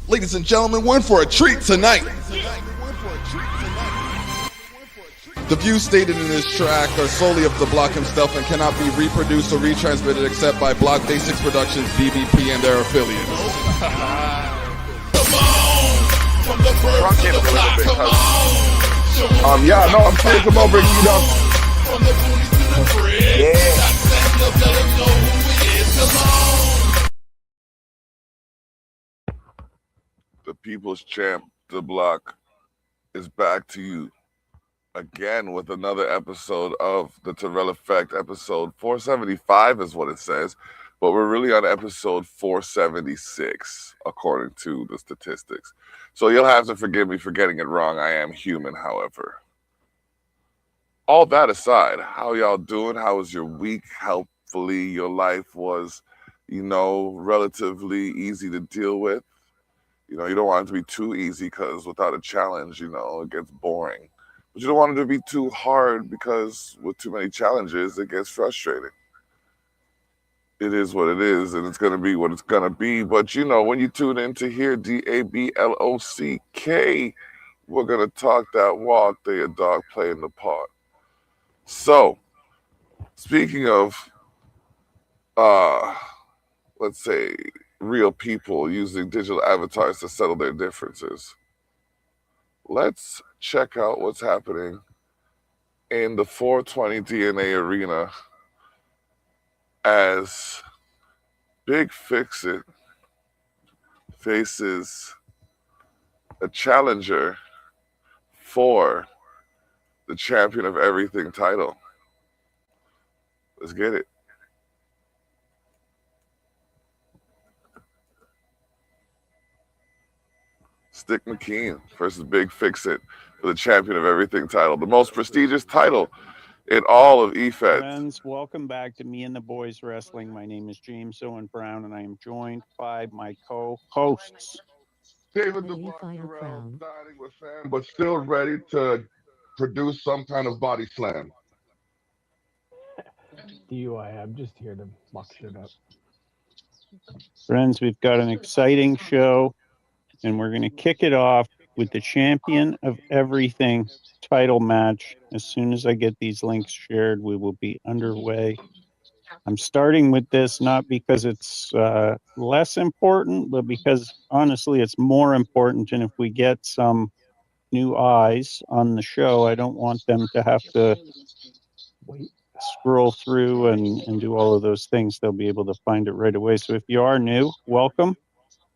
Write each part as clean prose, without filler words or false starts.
Ladies and gentlemen, we're in for a treat tonight. The views stated in this track are solely of the Block himself and cannot be reproduced or retransmitted except by Block Basics Productions, BBP, and their affiliates. From the birth to the block, come on. Yeah, no, I'm saying come over and eat up. From the booties to the bread. Yeah. Stand up, let them know who he is. Come on. The People's Champ, The Block, is back to you again with another episode of the Terrell Effect. Episode 475 is what it says, but we're really on episode 476 according to the statistics. So you'll have to forgive me for getting it wrong. I am human, however. All that aside, how y'all doing? How was your week? Hopefully your life was, relatively easy to deal with. You don't want it to be too easy because without a challenge, it gets boring. But you don't want it to be too hard because with too many challenges, it gets frustrating. It is what it is, and it's going to be what it's going to be. But, when you tune in to hear DABLOCK, we're going to talk that walk, they a dog playing the part. So, speaking of, let's say, real people using digital avatars to settle their differences, let's check out what's happening in the 420 DNA arena as Big Fix-It faces a challenger for the Champion of Everything title. Let's get it. Stick McKean versus Big Fix-It for the Champion of Everything title, the most prestigious title in all of EFED. Friends, welcome back to Me and the Boys Wrestling. My name is James Owen Brown, and I am joined by my co-hosts. David the Terrell, dining with fam, but still ready to produce some kind of body slam. DUI, I'm just here to muck shit up. Friends, we've got an exciting show, and we're going to kick it off with the Champion of Everything title match. As soon as I get these links shared, we will be underway. I'm starting with this not because it's less important, but because honestly it's more important. And if we get some new eyes on the show, I don't want them to have to scroll through and do all of those things. They'll be able to find it right away. So if you are new, welcome.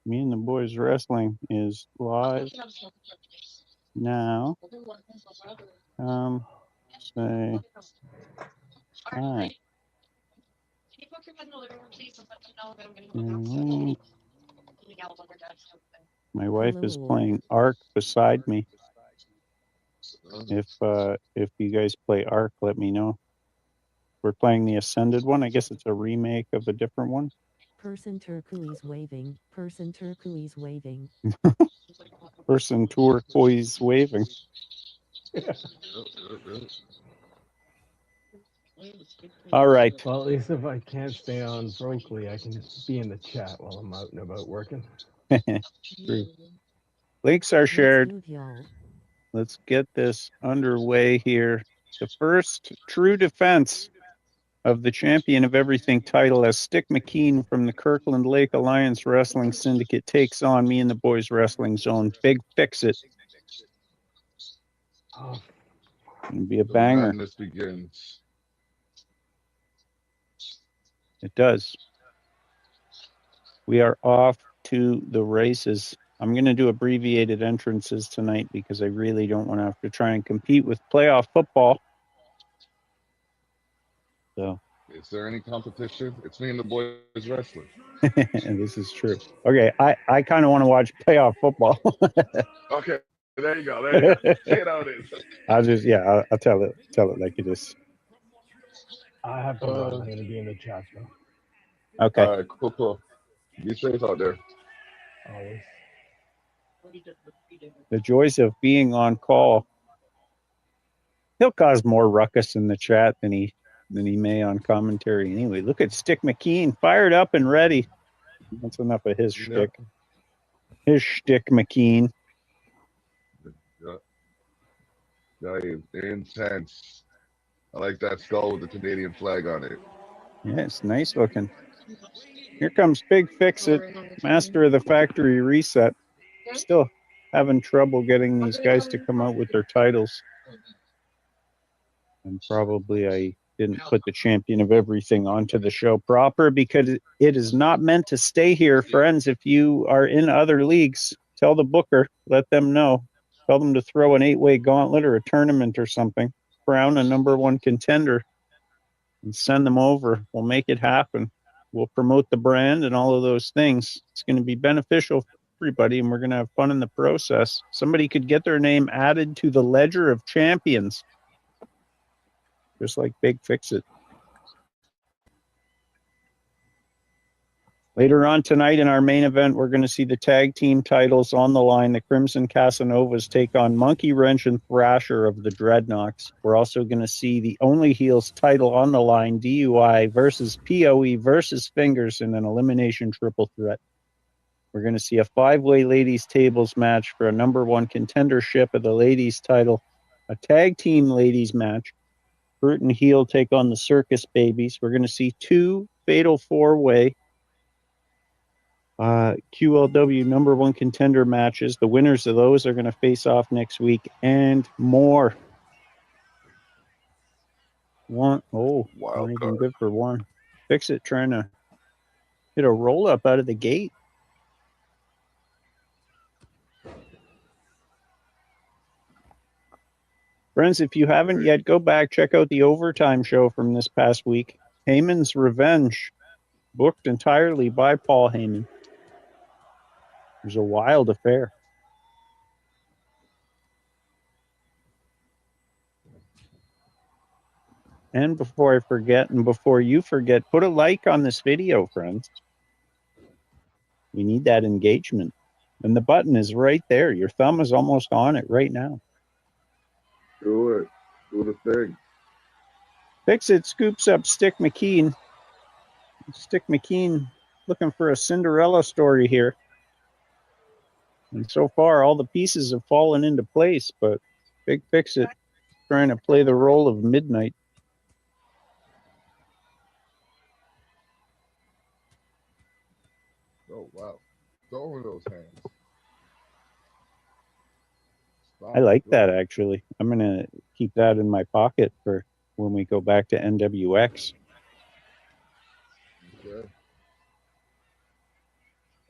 Me and the Boys Wrestling is live now. Say hi. My wife is playing Ark beside me. If you guys play Ark, let me know. We're playing the Ascended one. I guess it's a remake of a different one. Person turquoise waving. Person turquoise waving. Person turquoise waving. All right. Well, at least if I can't stay on Brokely, I can be in the chat while I'm out and about working. True. Links are shared. Let's get this underway here. The first true defense of the Champion of Everything title as Stick McKean from the Kirkland Lake Alliance Wrestling Syndicate takes on Me and the Boys Wrestling Zone. Big Fix-It. Oh, It'll be a banger. Madness begins. It does. We are off to the races. I'm going to do abbreviated entrances tonight because I really don't want to have to try and compete with playoff football. So, is there any competition? It's Me and the Boys Wrestling. this is true. Okay, I kind of want to watch playoff football. Okay, there you go. There you go. Say it how it is. I'll tell it like it is. I have to go. I'm going to be in the chat, though. Okay. All right, cool. Be safe out there. Always. The joys of being on call. He'll cause more ruckus in the chat than he may on commentary anyway. Look at Stick McKean, fired up and ready. That's enough of his shtick. His shtick, McKean. That is intense. I like that skull with the Canadian flag on it. Yeah, it's nice looking. Here comes Big Fix-It, master of the factory reset. Still having trouble getting these guys to come out with their titles. And probably I didn't put the champion of everything onto the show proper because it is not meant to stay here, friends. If you are in other leagues, tell the booker, let them know. Tell them to throw an 8-way gauntlet or a tournament or something. Crown a number one contender and send them over. We'll make it happen. We'll promote the brand and all of those things. It's going to be beneficial for everybody, and we're going to have fun in the process. Somebody could get their name added to the ledger of champions, just like Big Fix-It. Later on tonight in our main event, we're going to see the tag team titles on the line. The Crimson Casanovas take on Monkey Wrench and Thrasher of the Dreadnoks. We're also going to see the Only Heels title on the line, DUI versus POE versus Fingers in an elimination triple threat. We're going to see a 5-way ladies tables match for a number one contendership of the ladies title, a tag team ladies match. Brute and Heel take on the Circus Babies. We're going to see 2 fatal 4-way QLW number one contender matches. The winners of those are going to face off next week and more. Not even good for one. Fix-It trying to hit a roll up out of the gate. Friends, if you haven't yet, go back, check out the overtime show from this past week. Heyman's Revenge, booked entirely by Paul Heyman. It was a wild affair. And before I forget, and before you forget, put a like on this video, friends. We need that engagement. And the button is right there. Your thumb is almost on it right now. Do it. Do the thing. Fix-It scoops up Stick McKean. Stick McKean looking for a Cinderella story here. And so far, all the pieces have fallen into place, but Big Fix-It trying to play the role of Midnight. Oh, wow. Throwing those hands. I like that, actually. I'm going to keep that in my pocket for when we go back to NWX. Okay.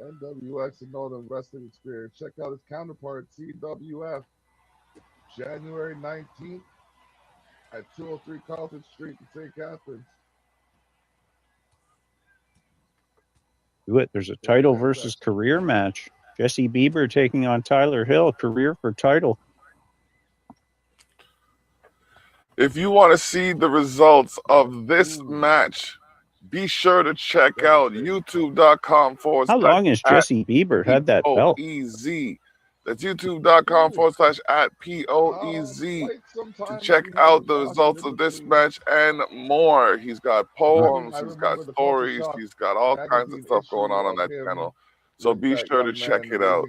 NWX and Northern Wrestling Experience. Check out his counterpart, CWF, January 19th at 203 Carlton Street in St. Catharines. Do it. There's a title versus career match. Jesse Bieber taking on Tyler Hill, career for title. If you want to see the results of this match, be sure to check out youtube.com/. How long has Jesse Bieber had that belt? POEZ. That's youtube.com/@POEZ to check out the results of this match and more. He's got poems, he's got stories, he's got all kinds of stuff going on that channel. So be sure to check it out.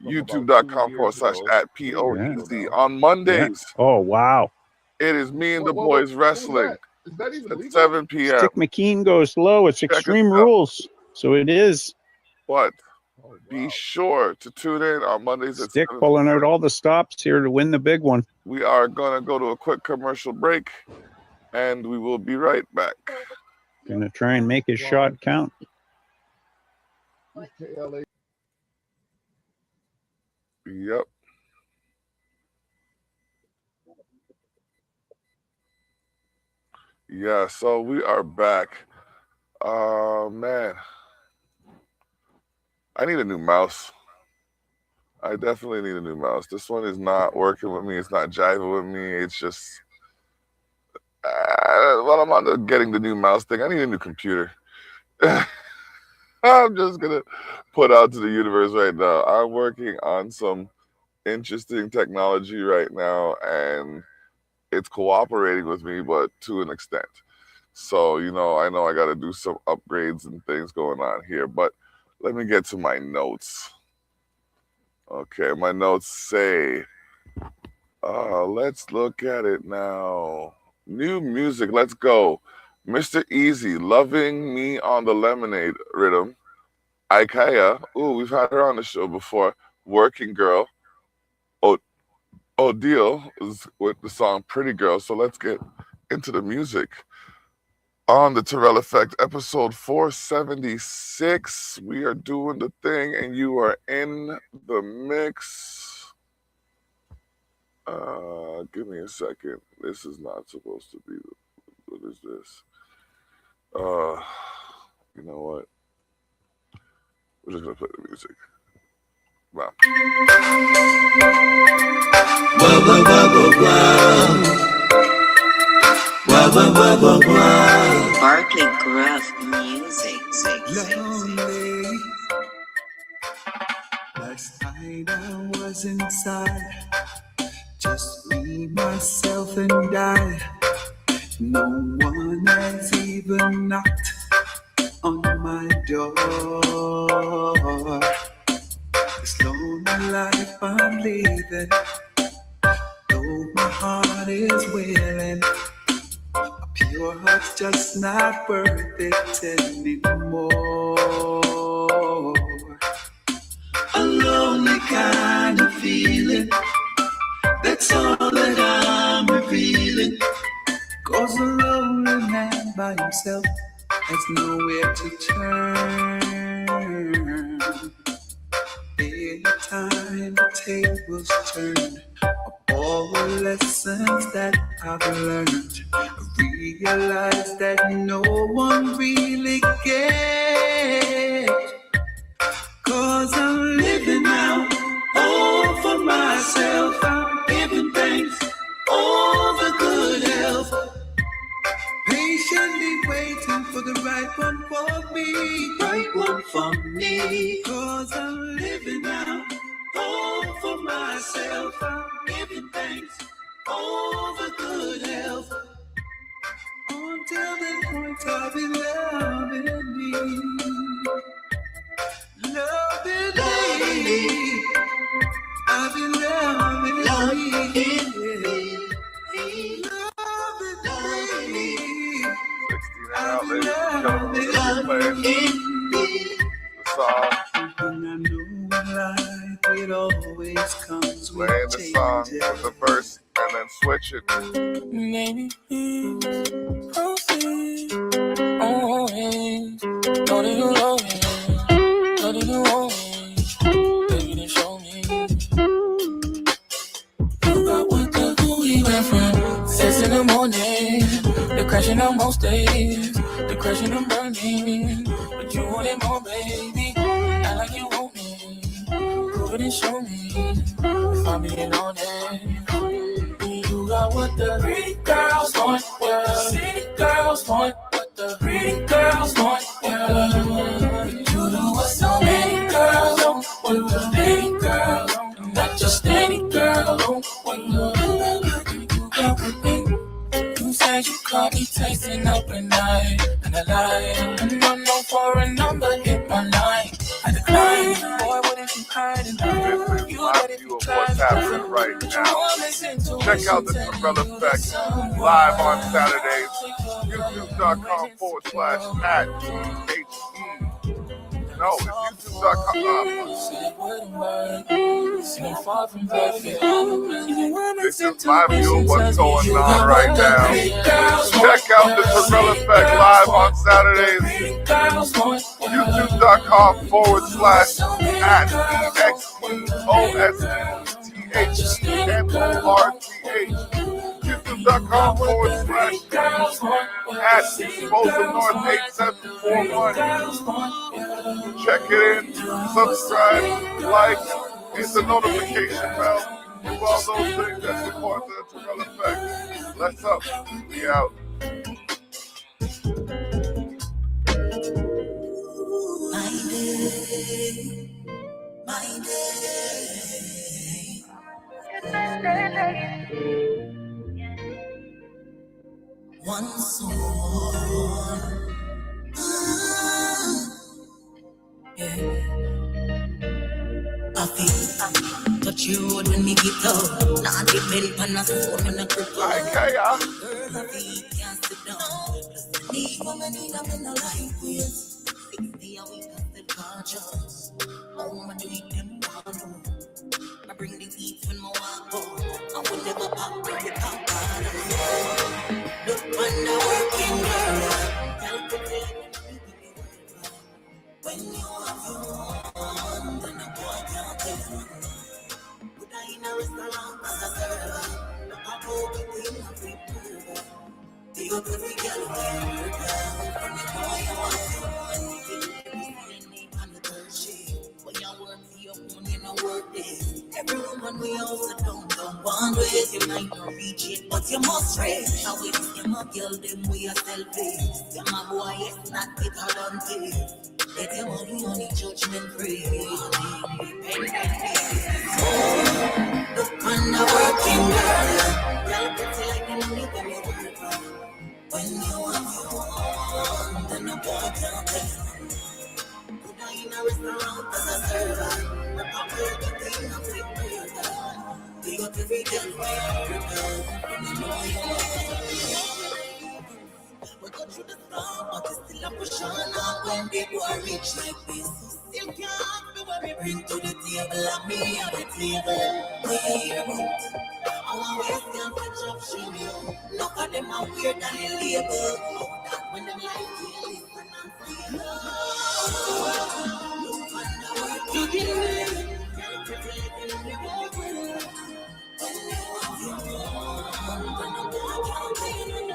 youtube.com/@POEZ. On Mondays. Oh, wow. It is me and the boys wrestling at 7 p.m. Stick McKean goes low. It's Extreme Rules. So it is. But be sure to tune in on Mondays at 7 Stick pulling out all the stops here to win the big one. We are going to go to a quick commercial break, and we will be right back. Going to try and make his shot count. Yep. Yeah, so we are back. Man. I need a new mouse. I definitely need a new mouse. This one is not working with me. It's not jiving with me. It's just, while I'm on getting the new mouse thing, I need a new computer. I'm just going to put out to the universe right now. I'm working on some interesting technology right now, and it's cooperating with me, but to an extent. So, I know I got to do some upgrades and things going on here, but let me get to my notes. Okay, my notes say, let's look at it now. New music, let's go. Mr. Easy, Loving Me on the Lemonade rhythm. Ikea, ooh, we've had her on the show before. Working Girl. O- Odile is with the song Pretty Girl. So let's get into the music. On the Terrell Effect, episode 476, we are doing the thing and you are in the mix. Give me a second. This is not supposed to be. What is this? You know what? We're just gonna play the music. Wow. Barkley Gruff Music. Lonely. Last night I was inside, just me, myself, and I. No one has even knocked on my door. This lonely life I'm living, though my heart is willing, a pure heart's just not worth it anymore. A lonely kind of feeling, that's all that I'm revealing. 'Cause a lonely man by himself has nowhere to turn. Anytime the tables turn, of all the lessons that I've learned, I realize that no one really cares. 'Cause I'm living now, all for myself. I'm giving thanks, all the good health. Patiently waiting for the right one for me. Right one for me. 'Cause I'm living now, all for myself. I'm giving thanks, all the good health. Until the point of loving me. Loving me. I've been loving me. Loving me. 16 and out, ladies and gentlemen. We're playing the song. And I know life, it always comes with Playing the song changes. with the verse and then switch it. Maybe please proceed. Always. Know that you love me. Know that you want me. Baby, then show me. You got what the who we went from 6 in the morning. The crashing on most days. The crashing and burning. But you want it more, baby. Act like you want me. Prove it and show me. If I'm being honest. You got what the pretty girls want, yeah. City girls want what the pretty girls want, yeah. You do what so many girls want, what the pretty girls want, not just any girl want, what you got with me. You said you caught me tasting up at night, and I lied. And I'm known for a number, hit my line. I declined, boy, what if you hiding? This is my view of what's happening right now. Check out the Terrell Effect live on Saturdays. YouTube.com/@THE. No, it's YouTube.com. This is my view of what's going on right now. Check out the Terrell Effect live on Saturdays. YouTube.com/@EXPOSTHNORTH. YouTube.com/@Exposure North 8741. Check it in, subscribe, like, hit the notification bell, do all those things that support the Terrell Effect. Let's up, we out. One soul. Yeah. Touch your road when me get out. Not depend on a phone when I grip out. Okay, y'all. Girl, I feel can't sit down. Need woman in a man like this. 60 a week of the conscious. How I do it them one. I bring the heat when I walk out. I will never pop when the pop out. Look when the working girl. Help it take. When you have your own, then a boy can't tell you. Put I in a restaurant as a server. Look how good the thing of it burger. The other we get away. From the boy you have your own. Anything on the third shift. When you work for your own, you know work this. Every woman we also don't want ways. You might not reach it, but you must raise. Now we just my girl, them we are selfish. Them a boy, it's not it or don't it. Let your money on the judgment free. Look on the working girl. Girl, pretty like the money when you work hard. When you have your own, then the boy can't tell you. Put her in a restaurant as a server. The pop everything of it burger. Big up every girl when you know you we go through the storm, but it's still a push on up when the boy reach like this. Still can't be what we bring to the table, and me at the table. We hear about our ways can't catch up, shame you. Look at them how weird and they label. That when them like to listen and feel. Look on the work you give. Can't pretend in the world. When you have your own, then the boy can't tell you.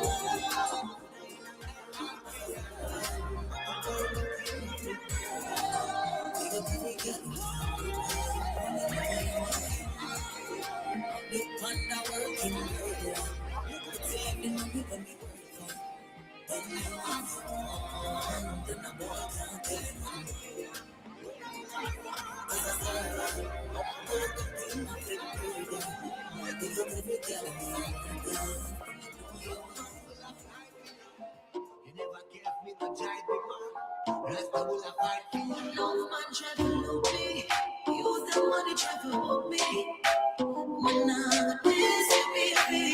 No man try to look me. Use the money try to hook me. When I this baby,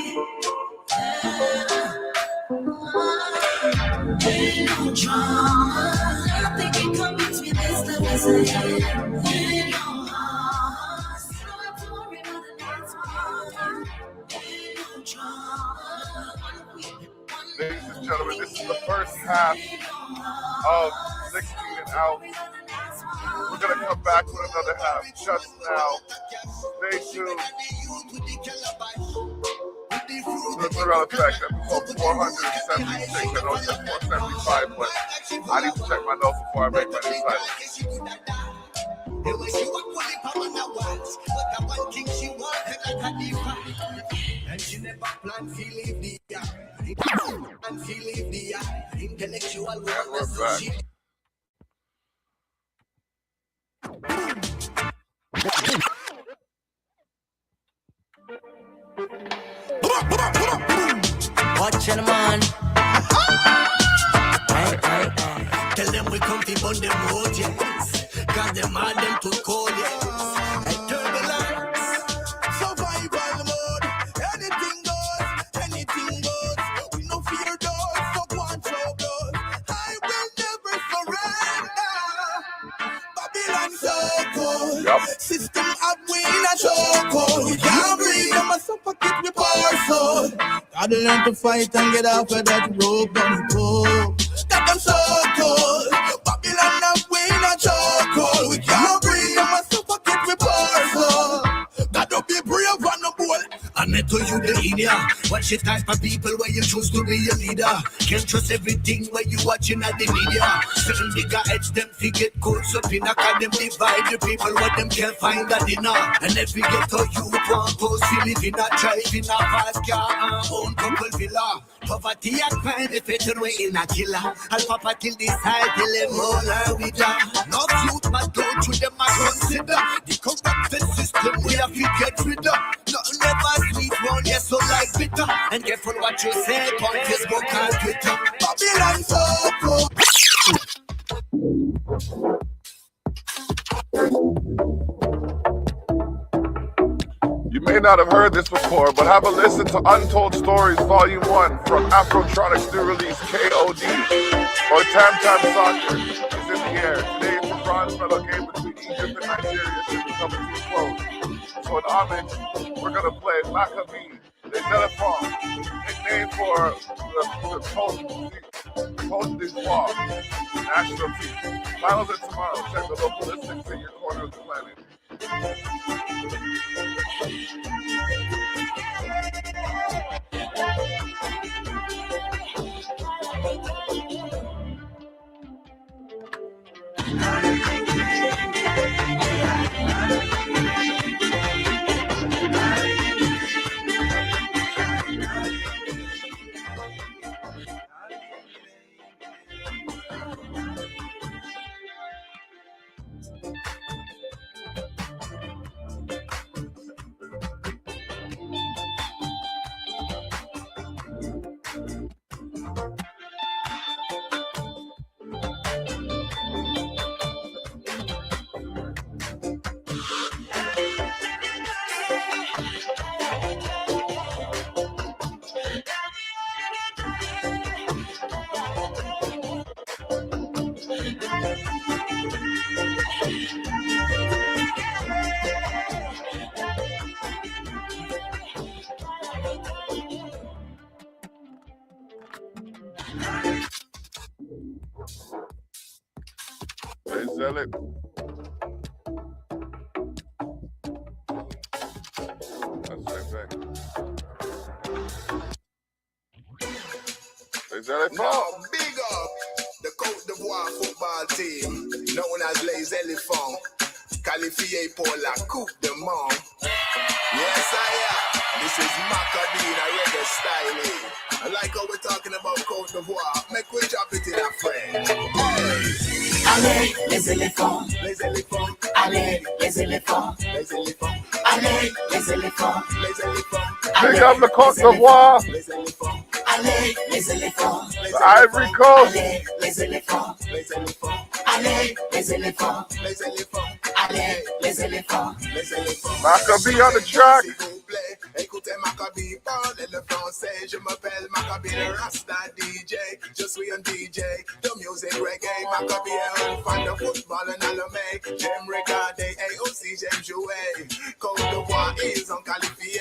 ain't no drama. Nothing can come between this love is ain't no heart. You don't have to worry about the next one. Ain't no drama. Ladies and gentlemen, this is the first half of 16 and out. We're going to come back with another half just now. Stay tuned to the Thrill Effect, episode 476. I know it says 475, but I need to check my notes before I make my new title. And she never planned to leave the and she leave the intellectual world. And we're back. Watch the man. Tell them we come to burn them road, yes. Got them all them to call, yes. Hey, turbulence, survival mode. Anything goes. We no fear doors, fuck one show blood. I will never surrender. Babylon so cold. Yep. System up we in a chokehold. We can't breathe, them a suffocate with power soul. Gotta learn to fight and get off of that rope and pull. That them so cold. Babylon up we in a chokehold. We can't breathe, them a suffocate with power soul. Gotta be brave and no bold. I met to you the India. Watch it type of people where you choose to be a leader. Can't trust everything where you watching at the media. Certain bigger heads them forget codes up in a car. Them divide the people where them can't find a dinner. And if we get to you want to see live in a drive in a fast car and own couple villa. Poverty and crime if it's way in a killer. I'll papa till this side till them all are with her. No youth must go through them and consider the corrupted system we have to get rid of. Nothing ever sweet one, yes, so like bitter. And careful what you say on Facebook and Twitter. Babylon so cool. may not have heard this before, but have a listen to Untold Stories Volume 1 from Afrotronic's new release KOD, or Tam Tam Soccer, is in the air. Today it's the bronze medal game between Egypt and Nigeria should be coming to a close. So in homage, we're going to play Maccabee, Les Elephants, nicknamed for the Cote d'Ivoire national team. Finals are tomorrow. Check the local listings in your corner of the planet. They sell it. That's right back. They sell it. Now, big up the Côte d'Ivoire football team, known as Les Elephants, qualifié pour la Coupe du Monde. Yes, I am. This is Maccabee, a reggae style. I like how we're talking about Côte d'Ivoire. Make we drop it in a French. Allez, les éléphants, Les éléphants, allez, les éléphants, les éléphants, allez, les éléphants, les éléphants, Pick up the Cote d'Ivoire, les éléphants, allez, les éléphants, the Ivory Coast. allez, les éléphants, les éléphants, allez, les éléphants, les éléphants, allez, les éléphants. les éléphants. Maccabee on the track. S'il vous plaît, écoutez Maccabee parler le français. Je m'appelle Maccabee le Rasta DJ. Je suis un DJ de music reggae. Maccabee est un fan de football en allemand. J'aime regarder et aussi j'aime jouer. Côte d'Ivoire, ils ont qualifié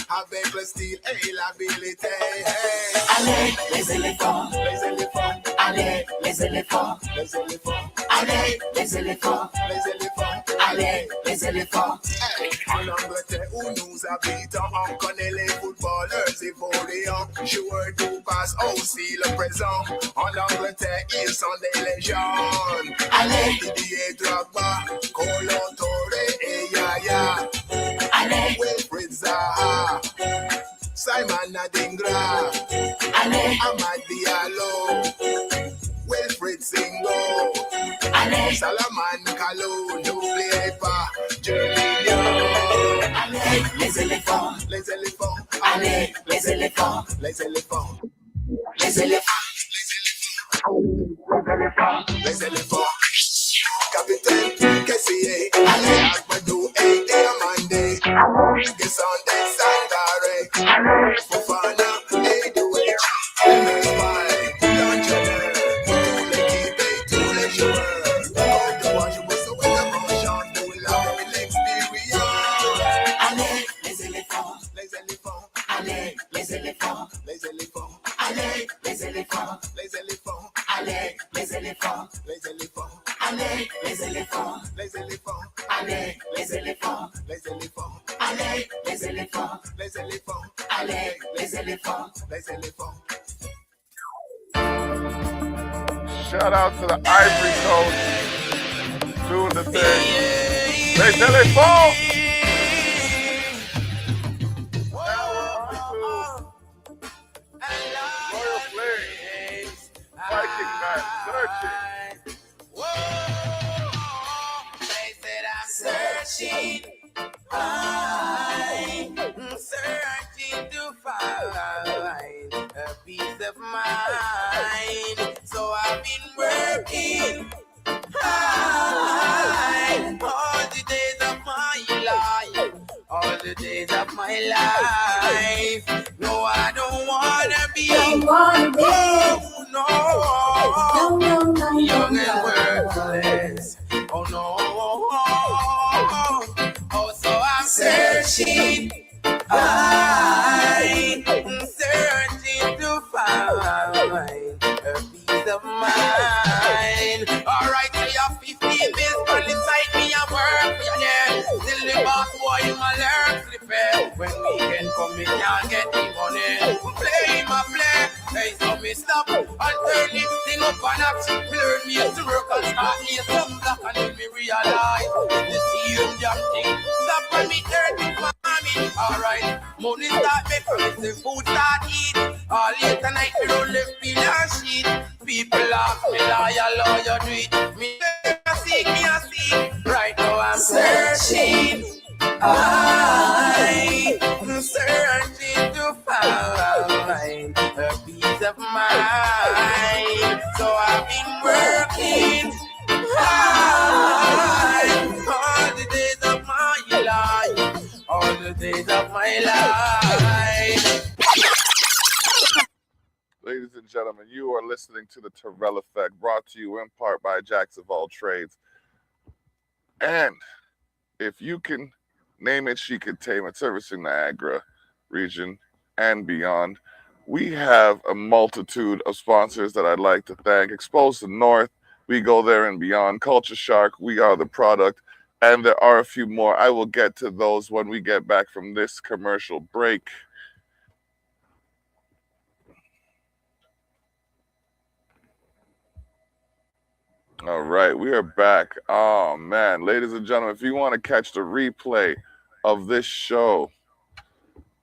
avec le style et l'habilité. Hey. Allez, les éléphants, Les éléphants, allez, les éléphants, les éléphants, allez, les éléphants, les éléphants. allez, les éléphants. Hey. En Angleterre où nous habitons, on connaît les footballeurs ivoiriens. Joueurs du passé, aussi le présent. En Angleterre, ils sont des légendes. Allez, Didier Drogba, Kolo Touré et Yaya. allez, Wilfried Zaha, Simon Adingra, allez, Amad Diallo, Wilfried Singo, allez, Salaman Kalou, n'oubliez pas Jerminho. allez, les éléphants, Les éléphants, allez, les éléphants, les éléphants, les éléphants. les éléphants. Capitaine, Kessier, Akmadou, et Amande, Gisande, Sangare, Fofana, et Doué, Spy, Lanchonner, tous l'équipe et tous les joueurs. Côte d'Ivoire, je vous souhaite un bon chant pour la belle expérience. Allez, les éléphants, Les éléphants, allez, les éléphants, les éléphants, allez, les éléphants, les éléphants, allez, les éléphants, les éléphants, allez, les éléphants, les éléphants, allez, les éléphants, les éléphants, allez, les éléphants, les éléphants, allez, les éléphants. les éléphants. Shout out to the Ivory Coast doing the thing. Les Elephants. Royal Flames. Viking man. Searching. They said I'm searching, I'm searching to find a peace of mind. So I've been working hard all the days of my life, all the days of my life. No, I don't wanna be. No, young and worthless. Oh no. Oh, so I'm searching. I'm searching to find a peace of mind. Alright, so you're 15 minutes from inside me and work for your name. Still the boss boy in my learn slipper. When weekend come, me can't get the money. Play my play. Hey, so me stop and turn this thing up and action. Learn me to work and start me some black and then me realize the same damn thing. Stop when me turn to farming. Alright, money start make from the food start eat. All late tonight me roll the field and sheet. People ask me lawyer do it. Me I see. Right now I'm searching. I'm searching to find a peace of mind. So I've been working hard all the days of my life. All the days of my life. Ladies and gentlemen, you are listening to the Terrell Effect, brought to you in part by Jacks of All Trades. And if you can name it, she could tame it, servicing Niagara region and beyond. We have a multitude of sponsors that I'd like to thank. Expose the North, we go there and beyond. Culture Shark, we are the product. And there are a few more. I will get to those when we get back from this commercial break. All right, we are back. Oh, man. Ladies and gentlemen, if you want to catch the replay of this show,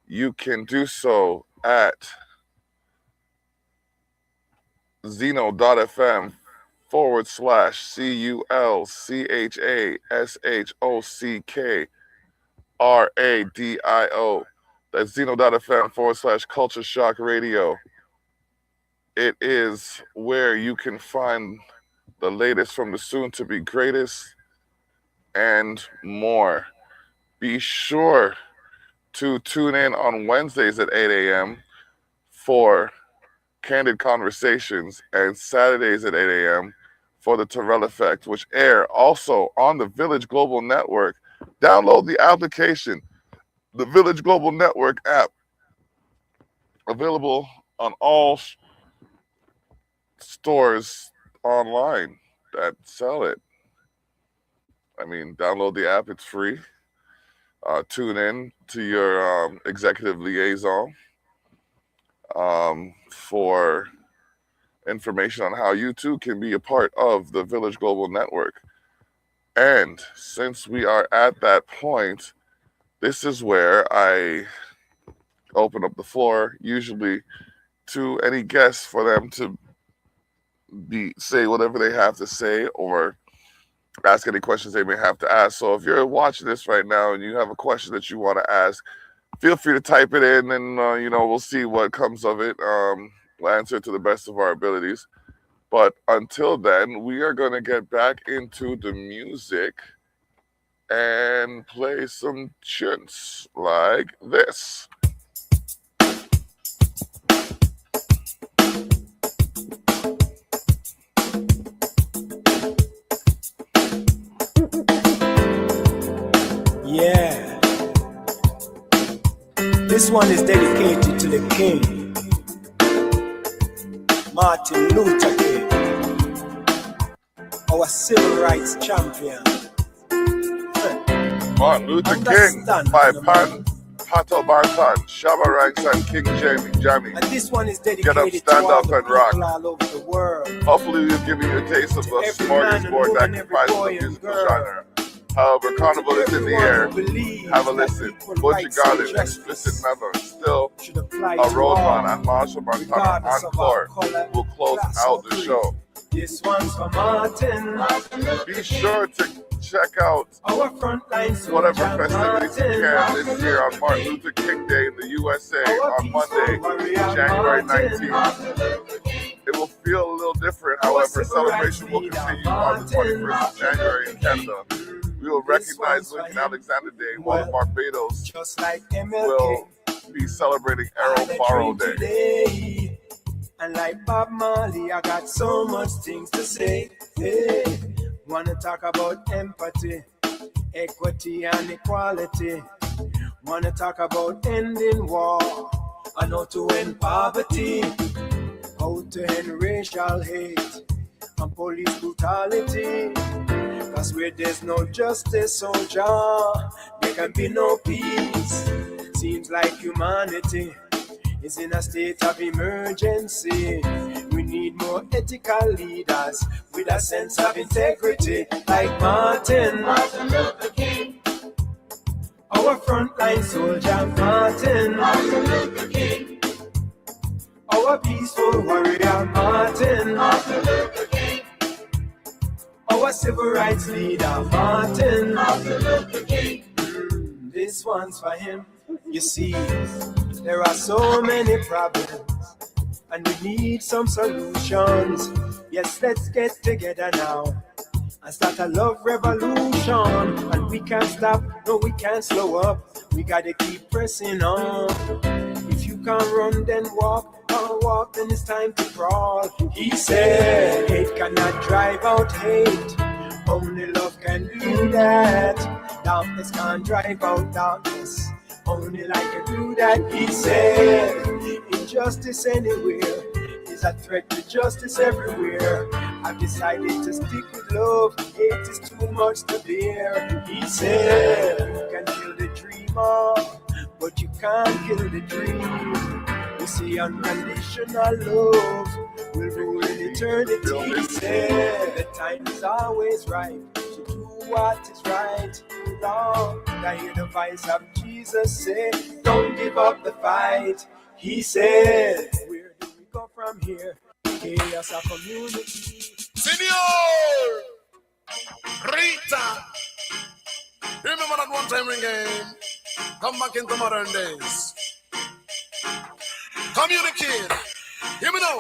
you can do so at zeno.fm/CULCHASHOCKRADIO. That's zeno.fm/Culture Shock Radio. It is where you can find the latest from the soon-to-be greatest and more. Be sure to tune in on Wednesdays at 8 a.m. for Candid Conversations and Saturdays at 8 a.m. for the Terrell Effect, which air also on the Village Global Network. Download the application, the Village Global Network app, available on all stores online that sell it. I mean, download the app, it's free. Tune in to your executive liaison for information on how you too can be a part of the Village Global Network. And since we are at that point, this is where I open up the floor, usually to any guests, for them to say whatever they have to say or ask any questions they may have to ask. So if you're watching this right now and you have a question that you want to ask, feel free to type it in, and we'll see what comes of it. We'll answer it to the best of our abilities. But until then, we are going to get back into the music and play some tunes like this. Yeah. This one is dedicated to the King, Martin Luther King, our civil rights champion. Martin Luther King by Pato Barton, Shabba Ranks, and King Jammy. And this one is dedicated Get up, stand to all up, the and rock. people all over the world. Hopefully we've given you a taste of the smorgasbord that comprises the musical genre. However, Carnival is in the air. Have a listen. Butcher Garden, Explicit Mother, Still a Roadrun, and Marshall Montana Encore will close out the show. This one's for Martin. Be sure to check out our frontline whatever festivities you can this year on Martin Luther King Day in the USA on Monday, January 19th. It will feel a little different, however, celebration will continue on the 21st of January in Canada. We we will recognize Lincoln Alexander Day, while Barbados Just like MLK. will be celebrating Errol Faro Day. Today. And like Bob Marley, I got so much things to say. Hey, wanna talk about empathy, equity and equality. Wanna talk about ending war, and how to end poverty, how to end racial hate and police brutality. Cause where there's no justice, soldier, there can be no peace. Seems like humanity is in a state of emergency. We need more ethical leaders with a sense of integrity, like Martin Luther King, our frontline soldier. Martin Luther King, our peaceful warrior. Martin Luther King, our civil rights leader. Martin Luther King. This one's for him. You see, there are so many problems, and we need some solutions. Yes, let's get together now and start a love revolution. And we can't stop, no, we can't slow up. We gotta keep pressing on. If you can't run, then walk. Can't walk, then it's time to crawl. He said, hate cannot drive out hate. Only love can do that. Darkness can't drive out darkness. Only light can do that. He said, injustice anywhere is a threat to justice everywhere. I've decided to stick with love. Hate is too much to bear. He said, you can kill the dreamer, but you can't kill the dream. You see, unconditional love will rule in eternity. He said, the time is always right to do what is right. Lord, I hear the voice of Jesus say, don't give up the fight. He said, where do we go from here? Chaos of community. Senior! Rita! Remember that one time ring game? Come back into modern days. Communicate. Hear me now.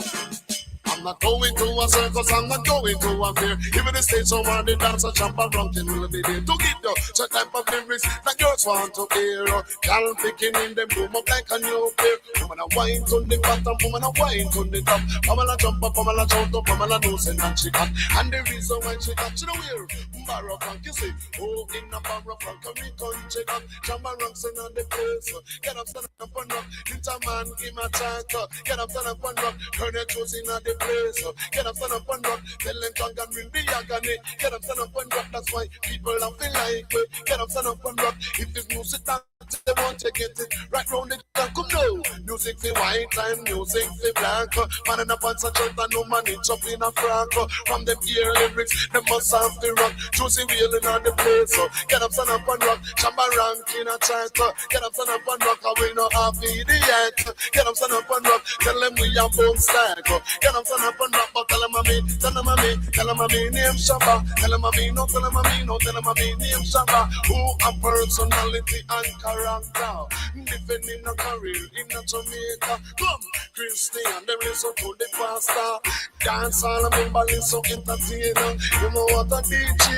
I'm not going to a circus, I'm not going to a fair. Even the stage somewhere the dancer jump and rockin' will be there to give you such type of lyrics that girls want to hear. Girl picking in them boom up like a new pair. Woman a wine to the bottom, woman a wine to the top. Woman a jump up, woman a jump up, woman a nose and she got. And the reason why she got, she know where Barrow Frank, you see. Oh, in a Barrow Frank, we country got. Jump and rocks in the place. Get up, stand up and rock. Interman, give my chat. Get up, stand up and rock. Turn your toes in the place. Get up, stand up and rock. Tell them drunk and bring the agony. Get up, stand up and rock. That's why people have feel like it. Get up, stand up and rock. If this music that they want to get it right round the clock, come now. Music for white and music for black. Man in a pants and shirt and no man in chop in a frock. From them ear lyrics, they must have the rock. Choosy wheeling on the place. Get up, stand up and rock. Chamba rank in a chat. Get up, stand up and rock. I will not have idiot. Get up, stand up and rock. Tell them we are boom stack. Get up, stand up and rock. But tell them I mean, tell them I mean, tell them I mean name Shabba. Tell them I mean, no, tell them I mean, no, tell them I mean name Shabba. Who a personality and character. Living in a career in a Jamaica. Come, Christian, them listen to the pastor. Dance all of them balance so entertainer. You know what a DJ?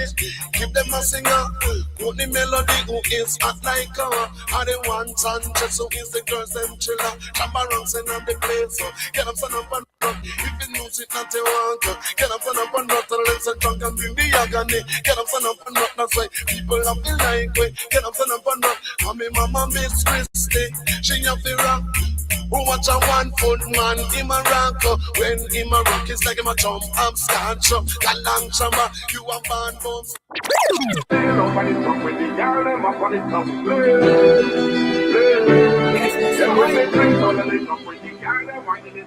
Give them a singer. Put the melody who is hot like her. And the one and just who is the girls them chiller. Chamba ranks in the place. Get up, stand up and rock. If you lose it not you want. Get up, stand up and rock. Tell them say drunk and bring the agony. Get up, stand up and rock. That's why people have feel like we. Get up, stand up and rock. And me mama Miss Christie, she have the rock. Who watch a 1 foot man in a rock? When him a rock, it's like him a jump up, scotch up, galang chama. You a band bombs. Nobody talk with the girl, them up on the top.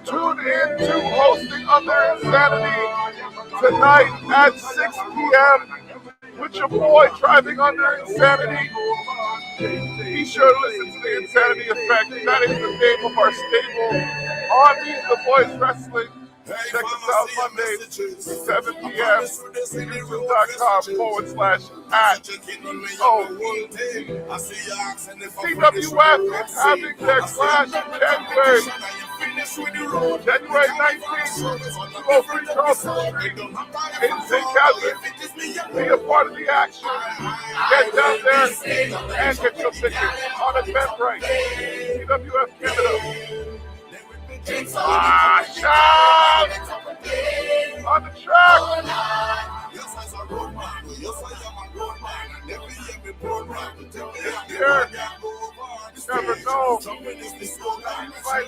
Tune in to Hosting Under Insanity tonight at 6 p.m. with your boy Driving Under Insanity. Be sure to listen to the Insanity Effect. That is the name of our stable on The Boys Wrestling. Check us out Mondays, 7 p.m. YouTube.com/at TWF is having their clash in January January 19th, go free concert in St. Catherine. Be a part of the action. Get down there and get your tickets on Eventbrite. CWF Canada. Shout! On the track! This year, you never know. Fight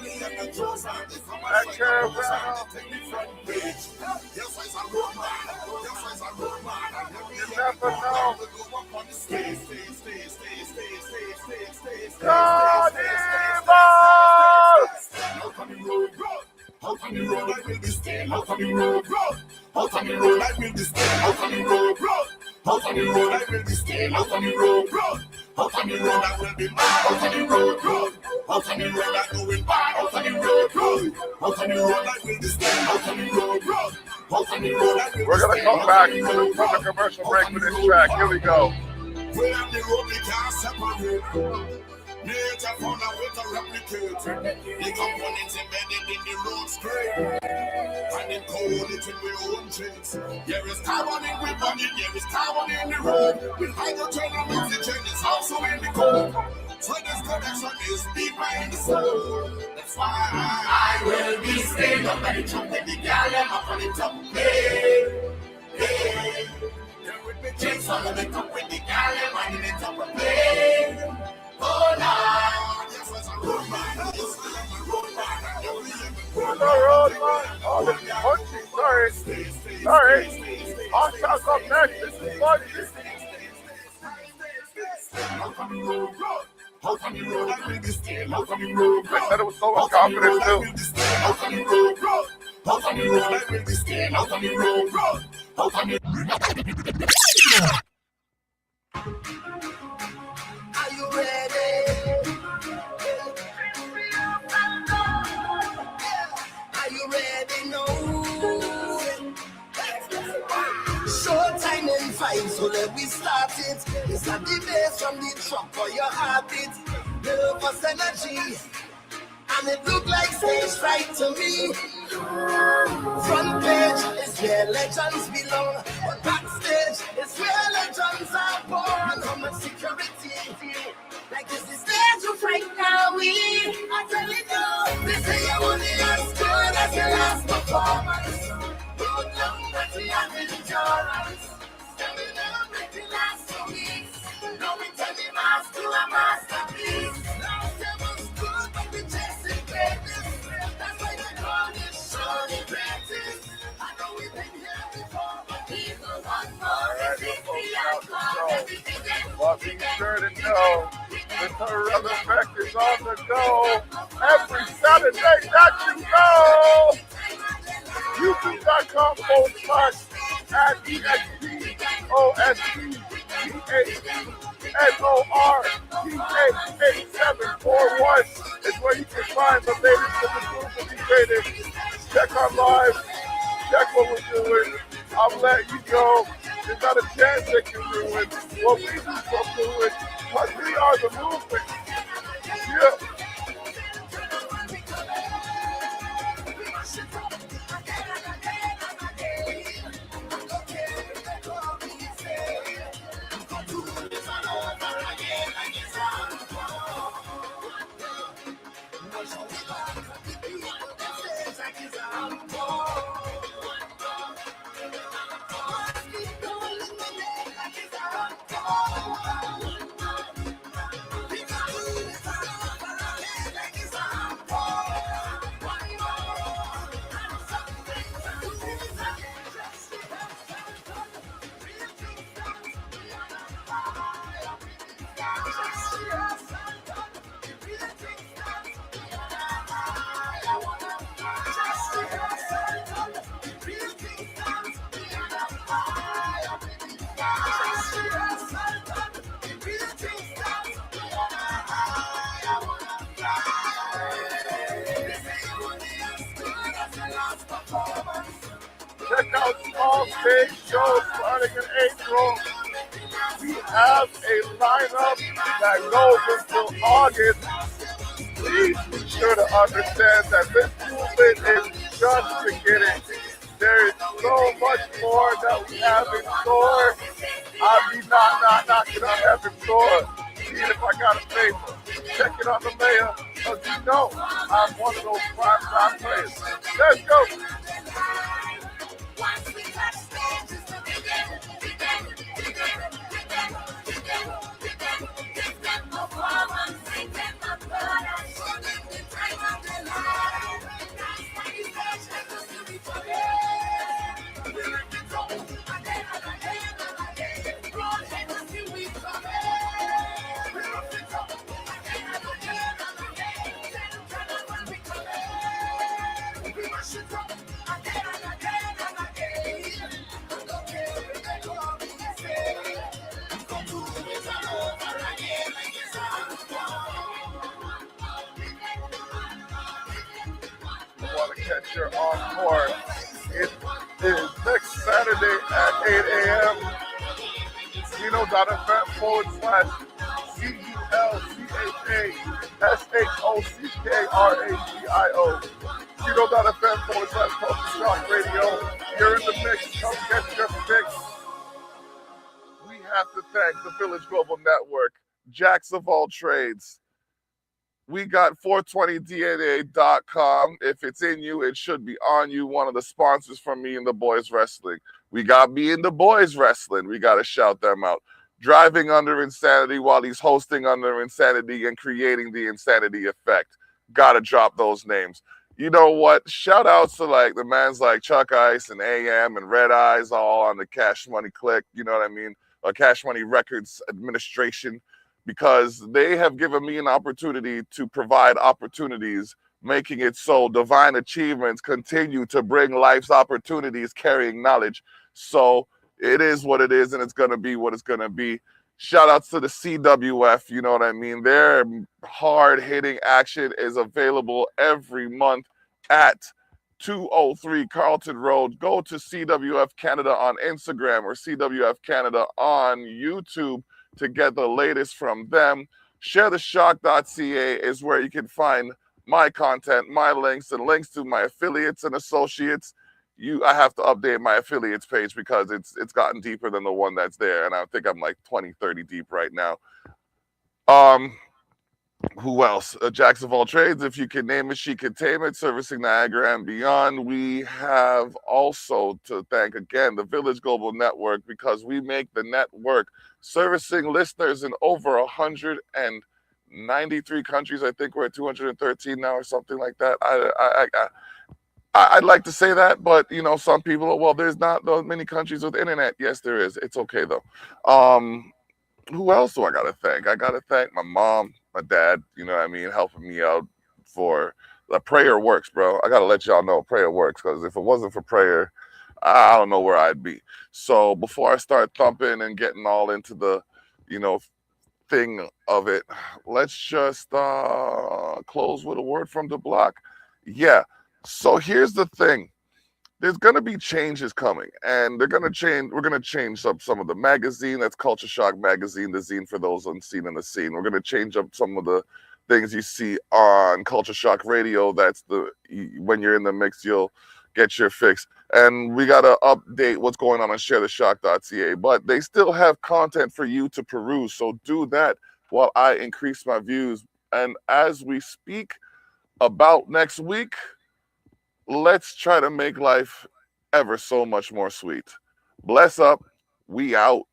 that caravan. You never know. Out on the road, I will be staying. Out on the road, out on the road, I will be staying. Out on the road, out on the road, I will be staying. Out on the road, out on the road, I will be back. Out on the road, out on the road, I'm going back. Out on the road, out on the road, I will be staying. Out on the road, out on the road, I will be staying. We're gonna come back from the commercial break with this track. Here we go. We're on the road, we can't separate. Nature found a way to replicate the components embedded in the road screen, and then code it in our own chains. There is carbon in the body, there is carbon in the road. With hydrogen and oxygen is also in the code. So this connection is deeper in the soul. That's why I will be staying up at the top of the galley, up on the top. Hey, hey. There will be chicks on the top with the galley, man in the top of play. Oh, no. Yes, I'm a road man. Yes, I'm a road man. Who's the road man? Oh, this is Punchy. Sorry. On top up next. This is Punchy. Out on the road, out on the road, I will be staying. Out on the road, I said it with so much confidence too. Out on the road, out on the road, I will be staying. Out on the road, out on the road. Are you ready? Are you ready? No. Short time and five, so let we start it. It's not the bass from the truck for your heartbeat. Nervous energy, and it look like stage fright to me. Front page is where legends belong, but backstage is where legends are born. How much security feel like this is stage of right now. I tell you no, they say you're only as good as your last performance. Good luck, but we have endurance. Stamina make it last for weeks. No we turn the mask to a masterpiece. Last time was good, but we chasing greatness. That's why they call this show the greatest. I know we've been here before, but people want more. Everything we are called, everything they Well, be sure to know the Terrell Effect is on the go every Saturday that you go. YouTube.com/at EXPOSTPANORTA8741 is where you can find the latest of the group of the greatest. Check our live, check what we're doing. I'll let you go. There's not a chance they can ruin what we do from doing, because we are the movement. Yeah. Check out small stage shows starting in April. We have a lineup that goes until August. be sure to understand that this movement is just beginning. There is so much more that we have in store. I'll be knocking on heaven's door, seeing if I got a favor. Checking on the mayor, because you know I'm one of those prime players. Let's go. Want to catch your encore. It is next Saturday at 8 a.m. Zeno.fm/CULCHASHOCKRADIO. Zeno.fm/Culture Shock Radio. You're in the mix. Come get your fix. We have to thank the Village Global Network, Jacks of all trades. We got 420DNA.com. If it's in you, it should be on you. One of the sponsors from Me and the Boys Wrestling. We got Me and the Boys Wrestling. We got to shout them out. Driving Under Insanity while he's hosting Under Insanity and creating the Insanity Effect. Got to drop those names. You know what? Shout outs to like the mans like Chuck Ice and AM and Red Eyes all on the Cash Money Click. You know what I mean? Cash Money Records Administration. Because they have given me an opportunity to provide opportunities, making it so divine achievements continue to bring life's opportunities, carrying knowledge. So it is what it is, and it's going to be what it's going to be. Shout outs to the CWF, you know what I mean? Their hard-hitting action is available every month at 203 Carlton Road. Go to CWF Canada on Instagram or CWF Canada on YouTube to get the latest from them. Sharetheshock.ca is where you can find my content, my links, and links to my affiliates and associates. I have to update my affiliates page because it's gotten deeper than the one that's there, and I think I'm like 20, 30 deep right now. Who else? Jacks of all trades, if you can name it, she can tame it, servicing Niagara and beyond. We have also to thank again the Village Global Network because we make the network servicing listeners in over 193 countries. I think we're at 213 now or something like that. I'd like to say that, but you know, some people, well, there's not those many countries with internet. Yes, there is. It's okay though. Who else do I gotta thank? I gotta thank my mom, my dad, you know what I mean, helping me out for the prayer works, bro. I gotta let y'all know prayer works, because if it wasn't for prayer, I don't know where I'd be. So before I start thumping and getting all into the, you know, thing of it, let's just close with a word from the block. Yeah. So here's the thing. There's going to be changes coming, and they're going to change. We're going to change up some of the magazine. That's Culture Shock Magazine, the zine for those unseen in the scene. We're going to change up some of the things you see on Culture Shock Radio. That's when you're in the mix, you'll get your fix. And we got to update what's going on sharetheshock.ca. But they still have content for you to peruse. So do that while I increase my views. And as we speak about next week, let's try to make life ever so much more sweet. Bless up. We out.